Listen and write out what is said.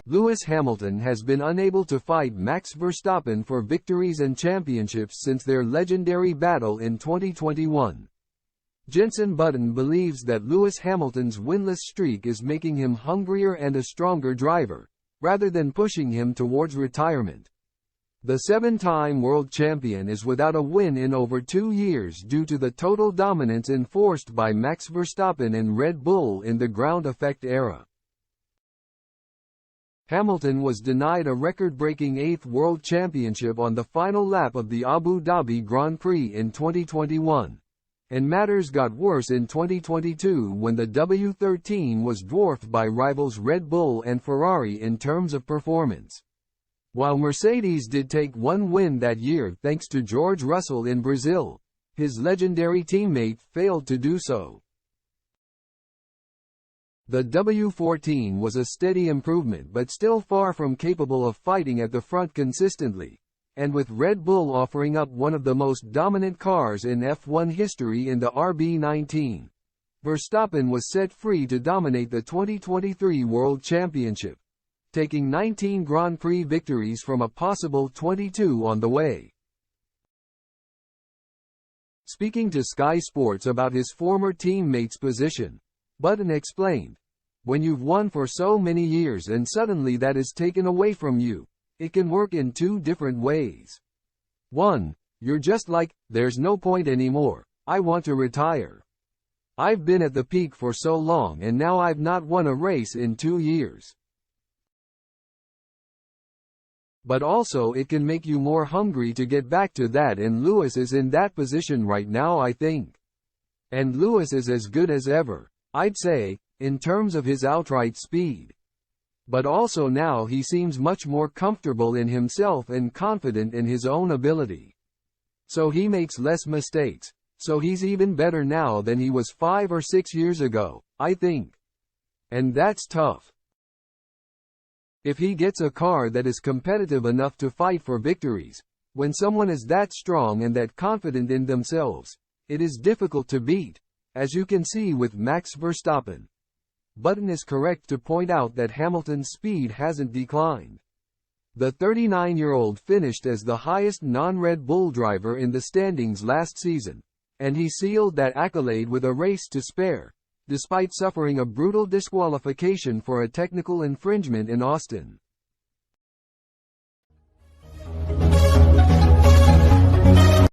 Lewis Hamilton has been unable to fight Max Verstappen for victories and championships since their legendary battle in 2021. Jenson Button believes that Lewis Hamilton's winless streak is making him hungrier and a stronger driver, rather than pushing him towards retirement. The seven-time world champion is without a win in over 2 years due to the total dominance enforced by Max Verstappen and Red Bull in the ground effect era. Hamilton was denied a record-breaking 8th world championship on the final lap of the Abu Dhabi Grand Prix in 2021. And matters got worse in 2022 when the W13 was dwarfed by rivals Red Bull and Ferrari in terms of performance. While Mercedes did take one win that year thanks to George Russell in Brazil, his legendary teammate failed to do so. The W14 was a steady improvement but still far from capable of fighting at the front consistently, and with Red Bull offering up one of the most dominant cars in F1 history in the RB19, Verstappen was set free to dominate the 2023 World Championship, taking 19 Grand Prix victories from a possible 22 on the way. Speaking to Sky Sports about his former teammate's position, Button explained, "When you've won for so many years and suddenly that is taken away from you, it can work in two different ways. One, you're just like, there's no point anymore, I want to retire. I've been at the peak for so long and now I've not won a race in 2 years. But also it can make you more hungry to get back to that, and Lewis is in that position right now, I think. And Lewis is as good as ever, I'd say, in terms of his outright speed. But also now he seems much more comfortable in himself and confident in his own ability. So he makes less mistakes, so he's even better now than he was 5 or 6 years ago, I think. And that's tough. If he gets a car that is competitive enough to fight for victories, when someone is that strong and that confident in themselves, it is difficult to beat, as you can see with Max Verstappen." Button is correct to point out that Hamilton's speed hasn't declined. The 39-year-old finished as the highest non-Red Bull driver in the standings last season, and he sealed that accolade with a race to spare, despite suffering a brutal disqualification for a technical infringement in Austin.